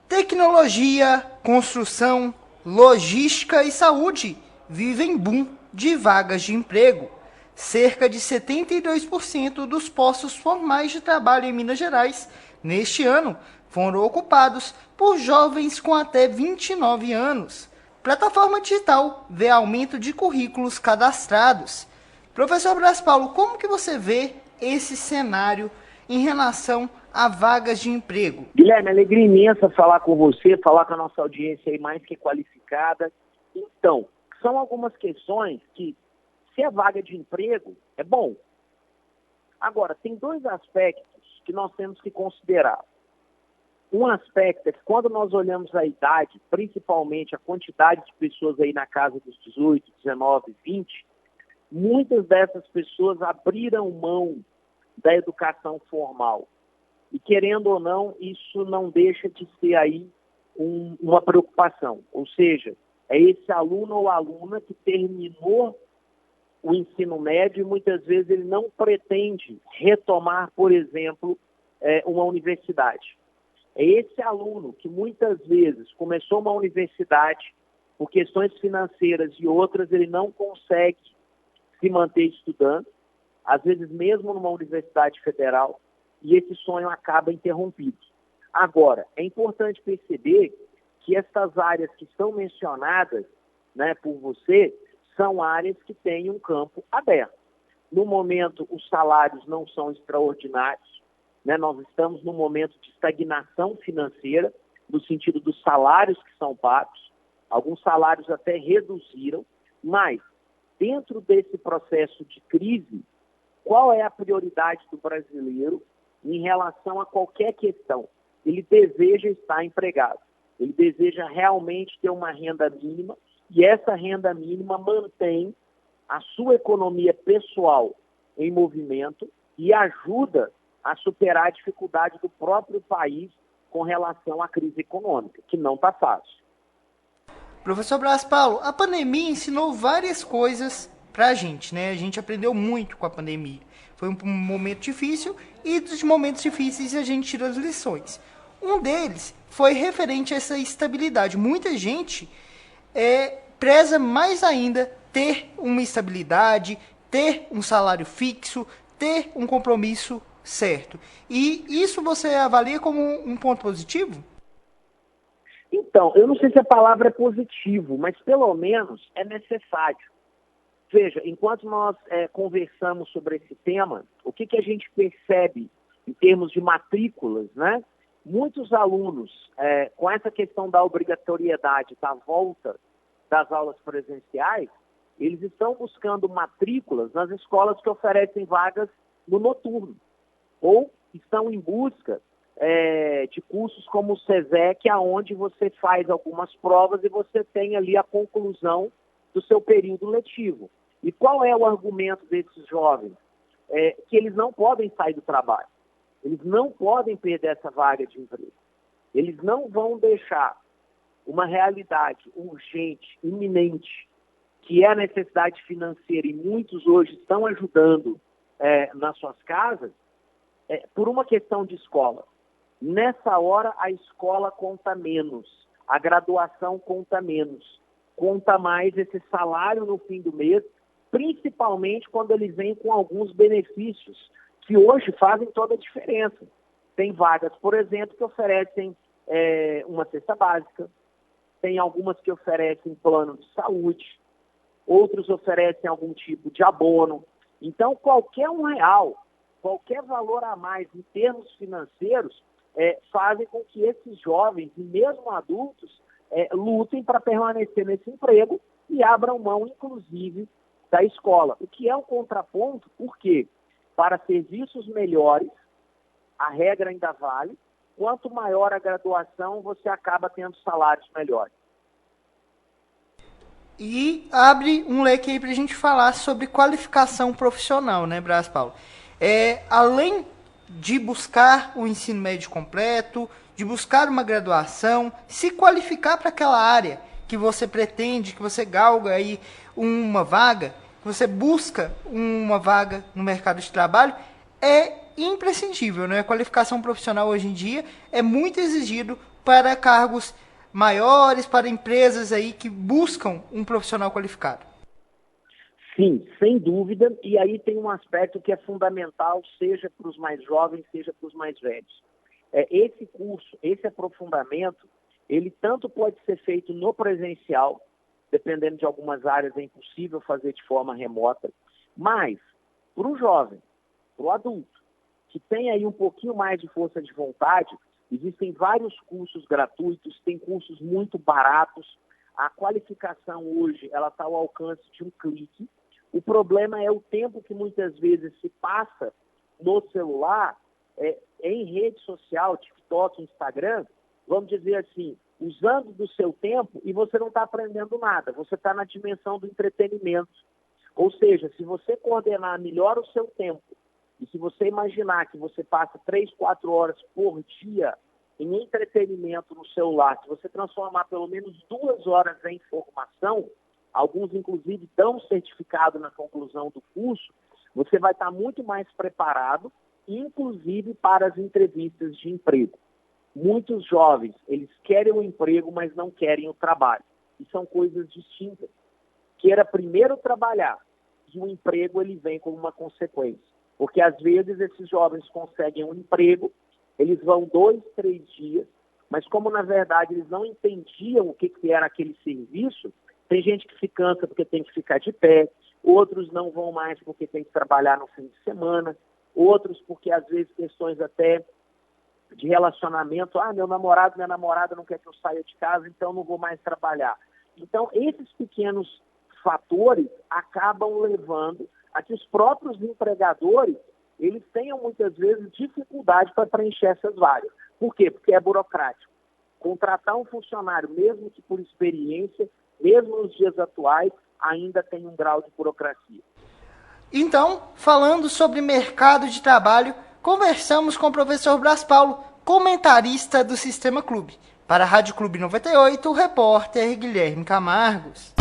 Tecnologia, construção, logística e saúde vivem boom de vagas de emprego. Cerca de 72% dos postos formais de trabalho em Minas Gerais, neste ano, foram ocupados por jovens com até 29 anos. Plataforma digital vê aumento de currículos cadastrados. Professor Braz Paulo, como que você vê esse cenário em relação a vagas de emprego? Guilherme, alegria imensa falar com você, falar com a nossa audiência aí mais que qualificada. Então, são algumas questões que, se é vaga de emprego, é bom. Agora, tem dois aspectos que nós temos que considerar. Um aspecto é que quando nós olhamos a idade, principalmente a quantidade de pessoas aí na casa dos 18, 19, 20, muitas dessas pessoas abriram mão da educação formal. E querendo ou não, isso não deixa de ser aí uma preocupação. Ou seja, é esse aluno ou aluna que terminou o ensino médio e muitas vezes ele não pretende retomar, por exemplo, uma universidade. É esse aluno que muitas vezes começou uma universidade por questões financeiras e outras, ele não consegue se manter estudando, às vezes mesmo numa universidade federal, e esse sonho acaba interrompido. Agora, é importante perceber que essas áreas que são mencionadas, né, por você, são áreas que têm um campo aberto. No momento, os salários não são extraordinários, né? Nós estamos num momento de estagnação financeira, no sentido dos salários que são pagos. Alguns salários até reduziram, mas dentro desse processo de crise, qual é a prioridade do brasileiro em relação a qualquer questão? Ele deseja estar empregado, ele deseja realmente ter uma renda mínima, e essa renda mínima mantém a sua economia pessoal em movimento e ajuda a superar a dificuldade do próprio país com relação à crise econômica, que não está fácil. Professor Braz Paulo, a pandemia ensinou várias coisas para a gente, né? A gente aprendeu muito com a pandemia. Foi um momento difícil e dos momentos difíceis a gente tirou as lições. Um deles foi referente a essa estabilidade. Muita gente preza mais ainda ter uma estabilidade, ter um salário fixo, ter um compromisso certo. E isso você avalia como um ponto positivo? Então, eu não sei se a palavra é positivo, mas pelo menos é necessário. Veja, enquanto nós conversamos sobre esse tema, o que a gente percebe em termos de matrículas, né? Muitos alunos, com essa questão da obrigatoriedade da volta das aulas presenciais, eles estão buscando matrículas nas escolas que oferecem vagas no noturno, ou estão em busca de cursos como o SESEC, onde você faz algumas provas e você tem ali a conclusão do seu período letivo. E qual é o argumento desses jovens? Que eles não podem sair do trabalho, eles não podem perder essa vaga de emprego, eles não vão deixar uma realidade urgente, iminente, que é a necessidade financeira, e muitos hoje estão ajudando nas suas casas, por uma questão de escola. Nessa hora, a escola conta menos, a graduação conta menos, conta mais esse salário no fim do mês, principalmente quando eles vêm com alguns benefícios que hoje fazem toda a diferença. Tem vagas, por exemplo, que oferecem uma cesta básica, tem algumas que oferecem plano de saúde, outros oferecem algum tipo de abono. Então, qualquer R$1, qualquer valor a mais em termos financeiros, fazem com que esses jovens e mesmo adultos lutem para permanecer nesse emprego e abram mão, inclusive, da escola. O que é um contraponto, porque para serviços melhores, a regra ainda vale. Quanto maior a graduação, você acaba tendo salários melhores. E abre um leque aí para a gente falar sobre qualificação profissional, né, Braz Paulo? Além de buscar o ensino médio completo, de buscar uma graduação, se qualificar para aquela área que você pretende, que você galga aí uma vaga, que você busca uma vaga no mercado de trabalho, é imprescindível, né? A qualificação profissional hoje em dia é muito exigido para cargos maiores, para empresas aí que buscam um profissional qualificado. Sim, sem dúvida, e aí tem um aspecto que é fundamental, seja para os mais jovens, seja para os mais velhos. Esse curso, esse aprofundamento, ele tanto pode ser feito no presencial, dependendo de algumas áreas é impossível fazer de forma remota, mas para o jovem, para o adulto, que tem aí um pouquinho mais de força de vontade, existem vários cursos gratuitos, tem cursos muito baratos, a qualificação hoje ela está ao alcance de um clique. O problema é o tempo que muitas vezes se passa no celular, em rede social, TikTok, Instagram, vamos dizer assim, usando do seu tempo e você não está aprendendo nada, você está na dimensão do entretenimento. Ou seja, se você coordenar melhor o seu tempo e se você imaginar que você passa 3, 4 horas por dia em entretenimento no celular, se você transformar pelo menos 2 horas em formação, alguns inclusive dão certificado na conclusão do curso, você vai estar muito mais preparado, inclusive para as entrevistas de emprego. Muitos jovens, eles querem o emprego, mas não querem o trabalho. E são coisas distintas. Queira primeiro trabalhar, e o emprego ele vem como uma consequência. Porque às vezes esses jovens conseguem um emprego, eles vão 2, 3 dias, mas como na verdade eles não entendiam o que era aquele serviço, tem gente que se cansa porque tem que ficar de pé, outros não vão mais porque tem que trabalhar no fim de semana, outros porque às vezes questões até de relacionamento, meu namorado, minha namorada não quer que eu saia de casa, então não vou mais trabalhar. Então esses pequenos fatores acabam levando a que os próprios empregadores eles tenham muitas vezes dificuldade para preencher essas vagas. Por quê? Porque é burocrático. Contratar um funcionário, mesmo que por experiência, mesmo nos dias atuais, ainda tem um grau de burocracia. Então, falando sobre mercado de trabalho, conversamos com o professor Blas Paulo, comentarista do Sistema Clube. Para a Rádio Clube 98, o repórter Guilherme Camargos.